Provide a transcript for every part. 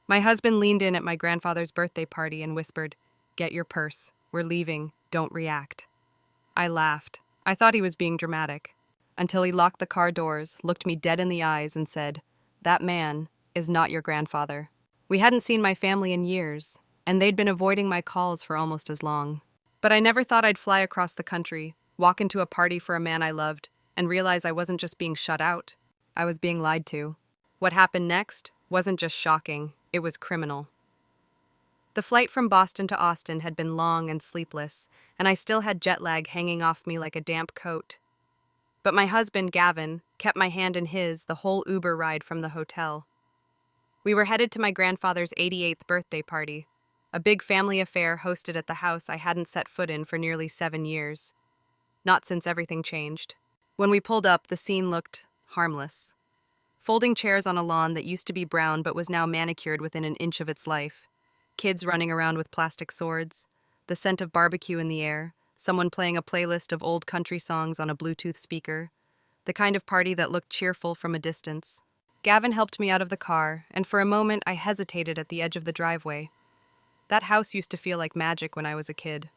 My husband leaned in at my grandfather's birthday party and whispered, "Get your purse. We're leaving. Don't react." I laughed. I thought he was being dramatic. Until he locked the car doors, looked me dead in the eyes, and said, "That man is not your grandfather." We hadn't seen my family in years, and they'd been avoiding my calls for almost as long. But I never thought I'd fly across the country, walk into a party for a man I loved, and realize I wasn't just being shut out. I was being lied to. What happened next wasn't just shocking, it was criminal. The flight from Boston to Austin had been long and sleepless, and I still had jet lag hanging off me like a damp coat. But my husband, Gavin, kept my hand in his the whole Uber ride from the hotel. We were headed to my grandfather's 88th birthday party, a big family affair hosted at the house I hadn't set foot in for nearly 7 years. Not since everything changed. When we pulled up, the scene looked harmless. Folding chairs on a lawn that used to be brown but was now manicured within an inch of its life. Kids running around with plastic swords. The scent of barbecue in the air. Someone playing a playlist of old country songs on a Bluetooth speaker. The kind of party that looked cheerful from a distance. Gavin helped me out of the car, and for a moment I hesitated at the edge of the driveway. That house used to feel like magic when I was a kid.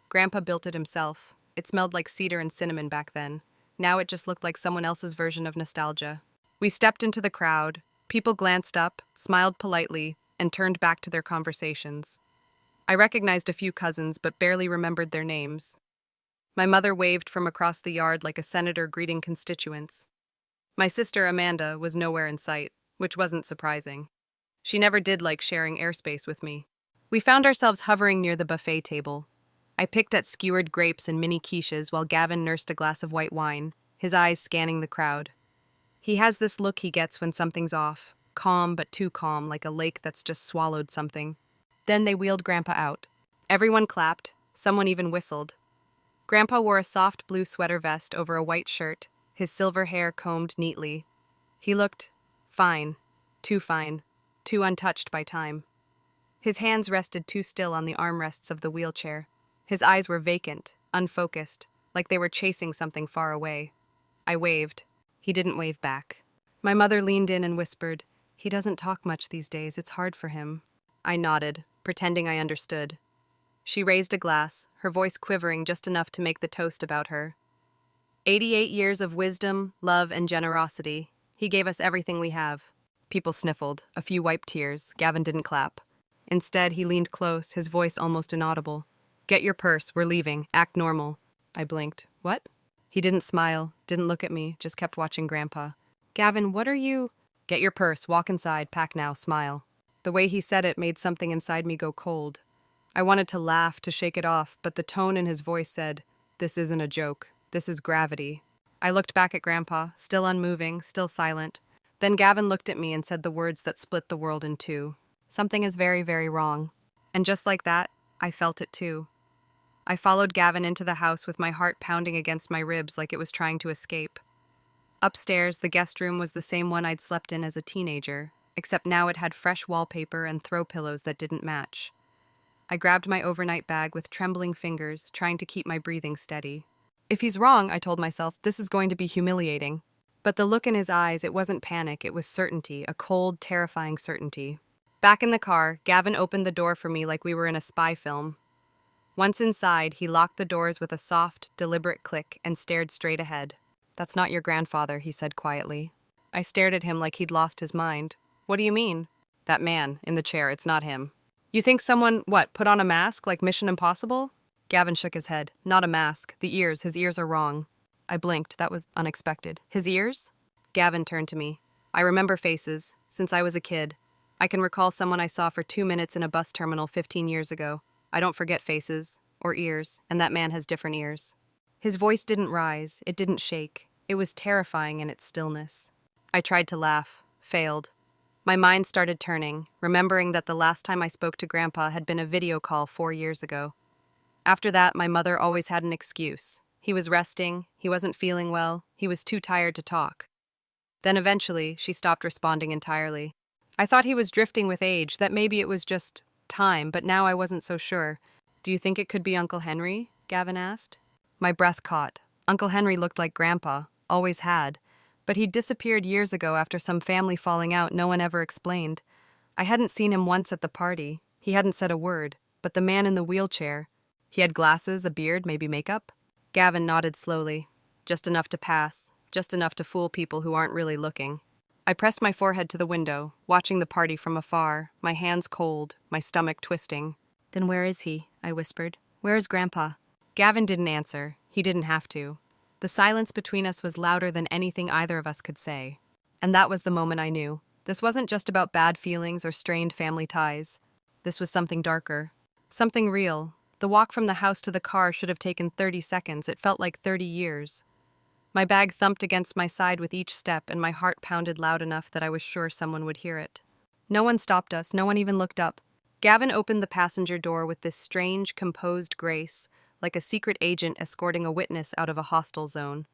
Grandpa built it himself. It smelled like cedar and cinnamon back then. Now it just looked like someone else's version of nostalgia. We stepped into the crowd. People glanced up, smiled politely, and turned back to their conversations. I recognized a few cousins, but barely remembered their names. My mother waved from across the yard like a senator greeting constituents. My sister, Amanda, was nowhere in sight, which wasn't surprising. She never did like sharing airspace with me. We found ourselves hovering near the buffet table. I picked at skewered grapes and mini quiches while Gavin nursed a glass of white wine, his eyes scanning the crowd. He has this look he gets when something's off, calm but too calm, like a lake that's just swallowed something. Then they wheeled Grandpa out. Everyone clapped, someone even whistled. Grandpa wore a soft blue sweater vest over a white shirt, his silver hair combed neatly. He looked fine, too untouched by time. His hands rested too still on the armrests of the wheelchair. His eyes were vacant, unfocused, like they were chasing something far away. I waved. He didn't wave back. My mother leaned in and whispered, "He doesn't talk much these days, it's hard for him." I nodded, pretending I understood. She raised a glass, her voice quivering just enough to make the toast about her. 88 years of wisdom, love, and generosity. He gave us everything we have. People sniffled, a few wiped tears. Gavin didn't clap. Instead, he leaned close, his voice almost inaudible. "Get your purse, we're leaving, act normal." I blinked. "What?" He didn't smile, didn't look at me, just kept watching Grandpa. "Gavin, what are you—" "Get your purse, walk inside, pack now, smile." The way he said it made something inside me go cold. I wanted to laugh, to shake it off, but the tone in his voice said, "This isn't a joke. This is gravity." I looked back at Grandpa, still unmoving, still silent. Then Gavin looked at me and said the words that split the world in two. "Something is very, very wrong." And just like that, I felt it too. I followed Gavin into the house with my heart pounding against my ribs like it was trying to escape. Upstairs, the guest room was the same one I'd slept in as a teenager, except now it had fresh wallpaper and throw pillows that didn't match. I grabbed my overnight bag with trembling fingers, trying to keep my breathing steady. If he's wrong, I told myself, this is going to be humiliating. But the look in his eyes, it wasn't panic, it was certainty, a cold, terrifying certainty. Back in the car, Gavin opened the door for me like we were in a spy film. Once inside, he locked the doors with a soft, deliberate click and stared straight ahead. "That's not your grandfather," he said quietly. I stared at him like he'd lost his mind. "What do you mean?" "That man, in the chair, it's not him." "You think someone, put on a mask, like Mission Impossible?" Gavin shook his head. "Not a mask. His ears are wrong." I blinked. That was unexpected. "His ears?" Gavin turned to me. "I remember faces, since I was a kid. I can recall someone I saw for 2 minutes in a bus terminal 15 years ago. I don't forget faces, or ears, and that man has different ears." His voice didn't rise, it didn't shake. It was terrifying in its stillness. I tried to laugh, failed. My mind started turning, remembering that the last time I spoke to Grandpa had been a video call 4 years ago. After that, my mother always had an excuse. He was resting, he wasn't feeling well, he was too tired to talk. Then eventually, she stopped responding entirely. I thought he was drifting with age, that maybe it was just time, but now I wasn't so sure. "Do you think it could be Uncle Henry?" Gavin asked. My breath caught. Uncle Henry looked like Grandpa, always had, but he'd disappeared years ago after some family falling out no one ever explained. I hadn't seen him once at the party. He hadn't said a word, but the man in the wheelchair. He had glasses, a beard, maybe makeup? Gavin nodded slowly. Just enough to pass, just enough to fool people who aren't really looking. I pressed my forehead to the window, watching the party from afar, my hands cold, my stomach twisting. "Then where is he?" I whispered. "Where is Grandpa?" Gavin didn't answer. He didn't have to. The silence between us was louder than anything either of us could say. And that was the moment I knew. This wasn't just about bad feelings or strained family ties. This was something darker. Something real. The walk from the house to the car should have taken 30 seconds. It felt like 30 years. My bag thumped against my side with each step, and my heart pounded loud enough that I was sure someone would hear it. No one stopped us. No one even looked up. Gavin opened the passenger door with this strange, composed grace, like a secret agent escorting a witness out of a hostile zone.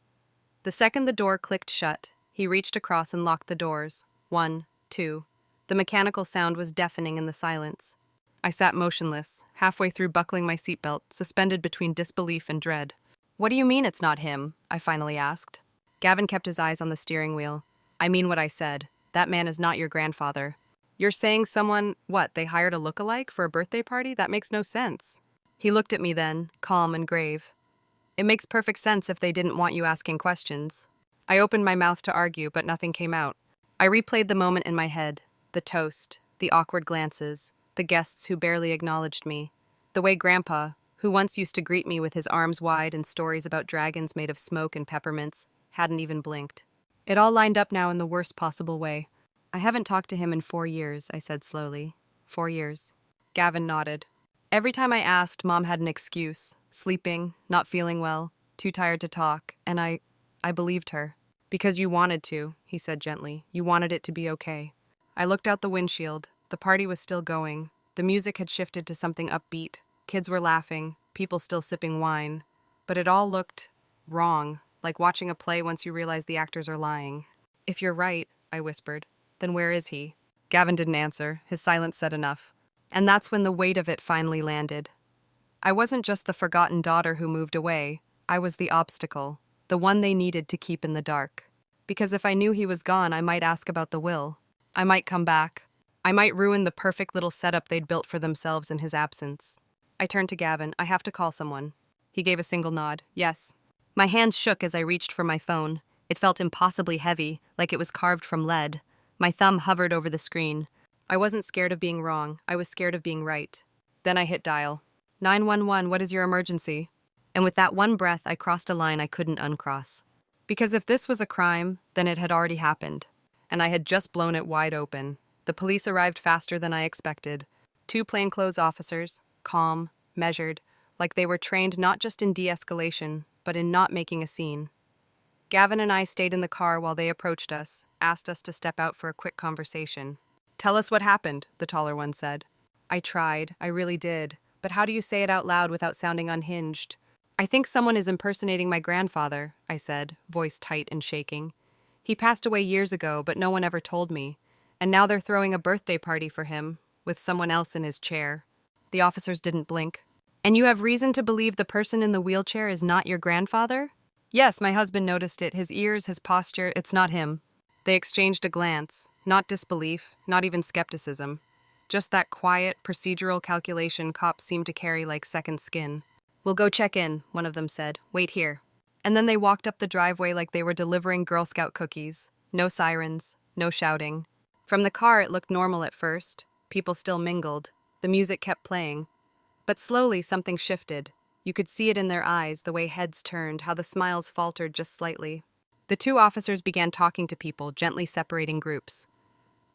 The second the door clicked shut, he reached across and locked the doors. 1, 2. The mechanical sound was deafening in the silence. I sat motionless, halfway through buckling my seatbelt, suspended between disbelief and dread. "What do you mean it's not him?" I finally asked. Gavin kept his eyes on the steering wheel. "I mean what I said. That man is not your grandfather." "You're saying someone, what, they hired a look-alike for a birthday party? That makes no sense." He looked at me then, calm and grave. "It makes perfect sense if they didn't want you asking questions." I opened my mouth to argue, but nothing came out. I replayed the moment in my head. The toast, the awkward glances, the guests who barely acknowledged me, the way Grandpa, who once used to greet me with his arms wide and stories about dragons made of smoke and peppermints, hadn't even blinked. It all lined up now in the worst possible way. "I haven't talked to him in 4 years," I said slowly. 4 years. Gavin nodded. Every time I asked, Mom had an excuse. Sleeping, not feeling well, too tired to talk, and I believed her. "Because you wanted to," he said gently. "You wanted it to be okay." I looked out the windshield. The party was still going. The music had shifted to something upbeat. Kids were laughing, people still sipping wine. But it all looked wrong, like watching a play once you realize the actors are lying. "If you're right," I whispered, "then where is he?" Gavin didn't answer. His silence said enough. And that's when the weight of it finally landed. I wasn't just the forgotten daughter who moved away. I was the obstacle, the one they needed to keep in the dark. Because if I knew he was gone, I might ask about the will. I might come back. I might ruin the perfect little setup they'd built for themselves in his absence. I turned to Gavin. "I have to call someone." He gave a single nod. "Yes." My hands shook as I reached for my phone. It felt impossibly heavy, like it was carved from lead. My thumb hovered over the screen. I wasn't scared of being wrong. I was scared of being right. Then I hit dial. 911, what is your emergency?" And with that one breath, I crossed a line I couldn't uncross. Because if this was a crime, then it had already happened. And I had just blown it wide open. The police arrived faster than I expected. 2 plainclothes officers, calm, measured, like they were trained not just in de-escalation, but in not making a scene. Gavin and I stayed in the car while they approached us, asked us to step out for a quick conversation. "Tell us what happened," the taller one said. I tried, I really did. But how do you say it out loud without sounding unhinged? "I think someone is impersonating my grandfather," I said, voice tight and shaking. "He passed away years ago, but no one ever told me. And now they're throwing a birthday party for him, with someone else in his chair." The officers didn't blink. "And you have reason to believe the person in the wheelchair is not your grandfather?" "Yes, my husband noticed it. His ears, his posture, it's not him." They exchanged a glance. Not disbelief, not even skepticism. Just that quiet, procedural calculation cops seem to carry like second skin. "We'll go check in," one of them said. "Wait here." And then they walked up the driveway like they were delivering Girl Scout cookies. No sirens, no shouting. From the car it looked normal at first. People still mingled. The music kept playing. But slowly something shifted. You could see it in their eyes, the way heads turned, how the smiles faltered just slightly. The 2 officers began talking to people, gently separating groups.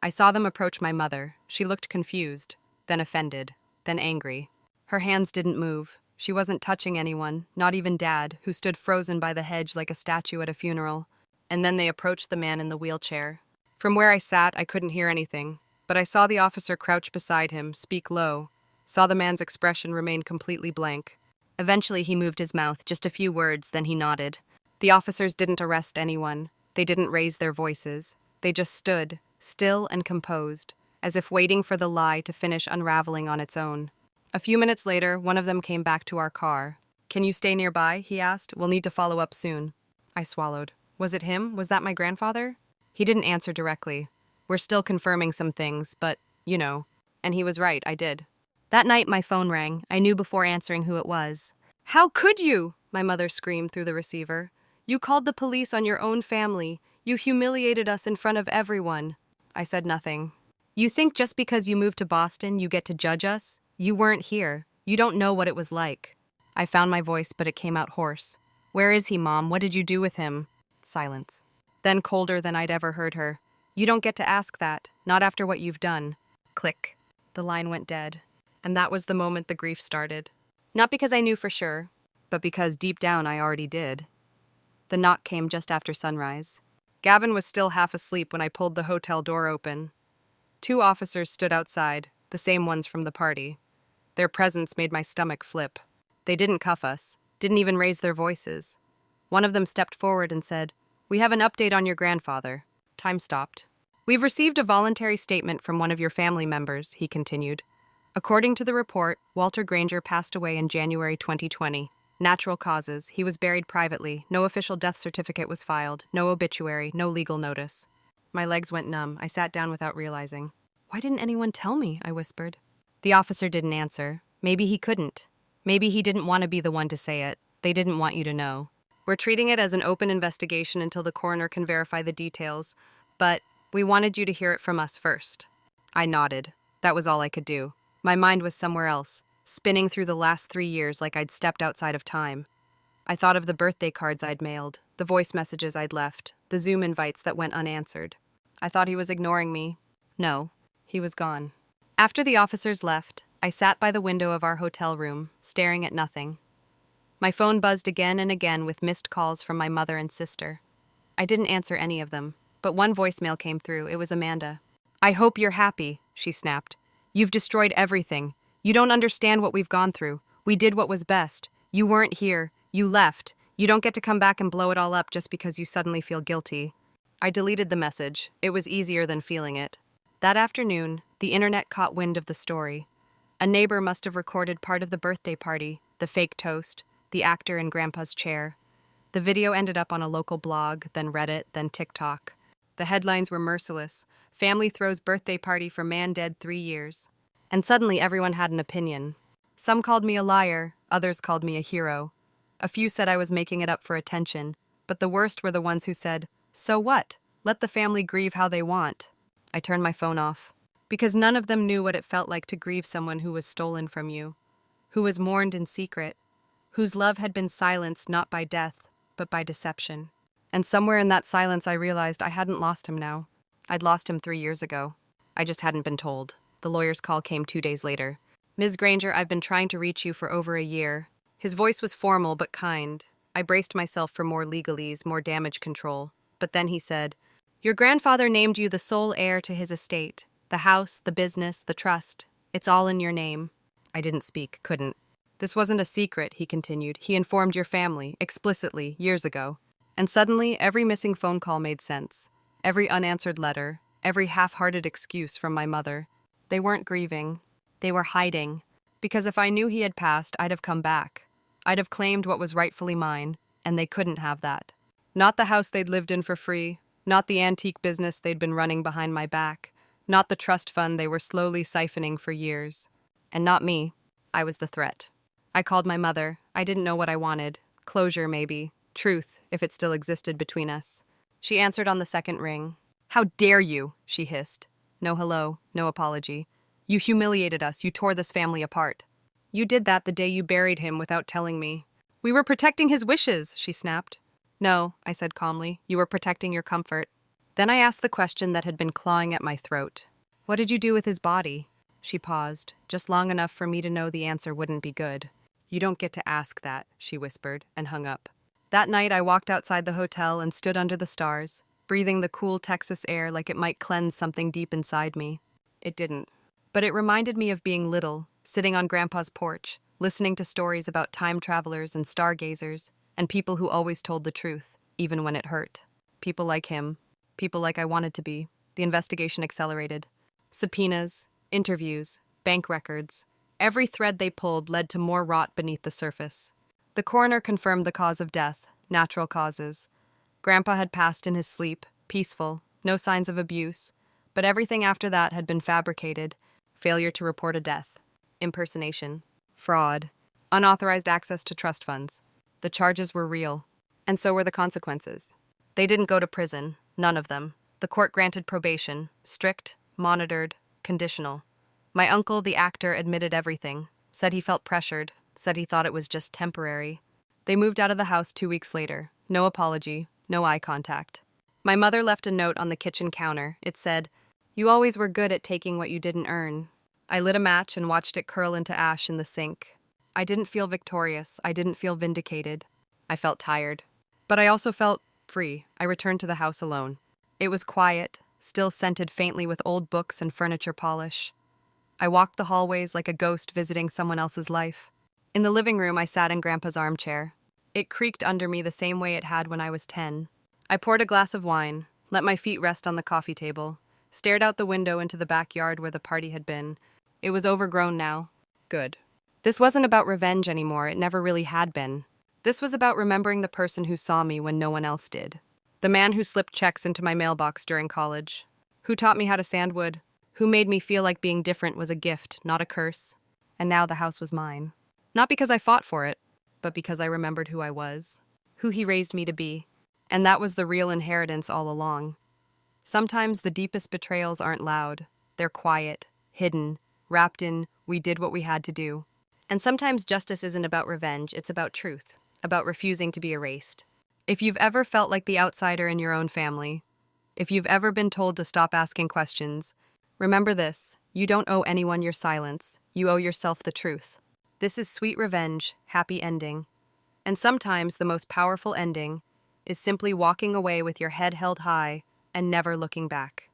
I saw them approach my mother. She looked confused, then offended, then angry. Her hands didn't move. She wasn't touching anyone, not even Dad, who stood frozen by the hedge like a statue at a funeral. And then they approached the man in the wheelchair. From where I sat, I couldn't hear anything, but I saw the officer crouch beside him, speak low, saw the man's expression remain completely blank. Eventually he moved his mouth, just a few words, then he nodded. The officers didn't arrest anyone. They didn't raise their voices. They just stood, still and composed, as if waiting for the lie to finish unraveling on its own. A few minutes later, one of them came back to our car. "Can you stay nearby?" he asked. "We'll need to follow up soon." I swallowed. Was it him? Was that my grandfather? He didn't answer directly. "We're still confirming some things, but You know. And he was right, I did. That night, my phone rang. I knew before answering who it was. How could you? My mother screamed through the receiver. You called the police on your own family. You humiliated us in front of everyone. I said nothing. You think just because you moved to Boston, you get to judge us? You weren't here. You don't know what it was like. I found my voice, but it came out hoarse. Where is he, Mom? What did you do with him? Silence. Then colder than I'd ever heard her. You don't get to ask that, not after what you've done. Click. The line went dead. And that was the moment the grief started. Not because I knew for sure, but because deep down I already did. The knock came just after sunrise. Gavin was still half asleep when I pulled the hotel door open. 2 officers stood outside, the same ones from the party. Their presence made my stomach flip. They didn't cuff us, didn't even raise their voices. One of them stepped forward and said, "We have an update on your grandfather." Time stopped. "We've received a voluntary statement from one of your family members," he continued. "According to the report, Walter Granger passed away in January 2020. Natural causes. He was buried privately. No official death certificate was filed. No obituary. No legal notice." My legs went numb. I sat down without realizing. "Why didn't anyone tell me?" I whispered. The officer didn't answer. Maybe he couldn't. Maybe he didn't want to be the one to say it. They didn't want you to know. "We're treating it as an open investigation until the coroner can verify the details, but we wanted you to hear it from us first." I nodded. That was all I could do. My mind was somewhere else, spinning through the last 3 years like I'd stepped outside of time. I thought of the birthday cards I'd mailed, the voice messages I'd left, the Zoom invites that went unanswered. I thought he was ignoring me. No, he was gone. After the officers left, I sat by the window of our hotel room, staring at nothing. My phone buzzed again and again with missed calls from my mother and sister. I didn't answer any of them, but one voicemail came through. It was Amanda. "I hope you're happy," she snapped. "You've destroyed everything. You don't understand what we've gone through. We did what was best. You weren't here. You left. You don't get to come back and blow it all up just because you suddenly feel guilty." I deleted the message. It was easier than feeling it. That afternoon, the internet caught wind of the story. A neighbor must have recorded part of the birthday party, the fake toast, the actor in Grandpa's chair. The video ended up on a local blog, then Reddit, then TikTok. The headlines were merciless. "Family throws birthday party for man dead 3 years." And suddenly everyone had an opinion. Some called me a liar, others called me a hero. A few said I was making it up for attention, but the worst were the ones who said, "So what? Let the family grieve how they want." I turned my phone off, because none of them knew what it felt like to grieve someone who was stolen from you, who was mourned in secret, whose love had been silenced not by death, but by deception. And somewhere in that silence I realized I hadn't lost him now. I'd lost him 3 years ago. I just hadn't been told. The lawyer's call came 2 days later. "Ms. Granger, I've been trying to reach you for over a year." His voice was formal but kind. I braced myself for more legalese, more damage control. But then he said, "Your grandfather named you the sole heir to his estate. The house, the business, the trust. It's all in your name." I didn't speak, couldn't. "This wasn't a secret," he continued. "He informed your family, explicitly, years ago." And suddenly, every missing phone call made sense. Every unanswered letter, every half-hearted excuse from my mother. They weren't grieving. They were hiding. Because if I knew he had passed, I'd have come back. I'd have claimed what was rightfully mine, and they couldn't have that. Not the house they'd lived in for free, not the antique business they'd been running behind my back, not the trust fund they were slowly siphoning for years. And not me. I was the threat. I called my mother. I didn't know what I wanted. Closure, maybe. Truth, if it still existed between us. She answered on the second ring. "How dare you?" she hissed. No hello, no apology. "You humiliated us. You tore this family apart. You did that the day you buried him without telling me." "We were protecting his wishes," she snapped. "No," I said calmly. "You were protecting your comfort." Then I asked the question that had been clawing at my throat. "What did you do with his body?" She paused, just long enough for me to know the answer wouldn't be good. "You don't get to ask that," she whispered, and hung up. That night I walked outside the hotel and stood under the stars, breathing the cool Texas air like it might cleanse something deep inside me. It didn't. But it reminded me of being little, sitting on Grandpa's porch, listening to stories about time travelers and stargazers, and people who always told the truth, even when it hurt. People like him. People like I wanted to be. The investigation accelerated. Subpoenas, interviews, bank records. Every thread they pulled led to more rot beneath the surface. The coroner confirmed the cause of death, natural causes. Grandpa had passed in his sleep, peaceful, no signs of abuse, But everything after that had been fabricated: failure to report a death, impersonation, fraud, unauthorized access to trust funds. The charges were real, and so were the consequences. They didn't go to prison, none of them. The court granted probation, strict, monitored, conditional. My uncle, the actor, admitted everything, said he felt pressured, said he thought it was just temporary. They moved out of the house 2 weeks later. No apology, no eye contact. My mother left a note on the kitchen counter. It said, "You always were good at taking what you didn't earn." I lit a match and watched it curl into ash in the sink. I didn't feel victorious. I didn't feel vindicated. I felt tired. But I also felt free. I returned to the house alone. It was quiet, still scented faintly with old books and furniture polish. I walked the hallways like a ghost visiting someone else's life. In the living room, I sat in Grandpa's armchair. It creaked under me the same way it had when I was 10. I poured a glass of wine, let my feet rest on the coffee table, stared out the window into the backyard where the party had been. It was overgrown now. Good. This wasn't about revenge anymore. It never really had been. This was about remembering the person who saw me when no one else did. The man who slipped checks into my mailbox during college. Who taught me how to sand wood. Who made me feel like being different was a gift, not a curse. And now the house was mine. Not because I fought for it, but because I remembered who I was. Who he raised me to be. And that was the real inheritance all along. Sometimes the deepest betrayals aren't loud. They're quiet, hidden, wrapped in, we did what we had to do. And sometimes justice isn't about revenge, it's about truth, about refusing to be erased. If you've ever felt like the outsider in your own family, if you've ever been told to stop asking questions, remember this: you don't owe anyone your silence, you owe yourself the truth. This is sweet revenge, happy ending. And sometimes the most powerful ending is simply walking away with your head held high and never looking back.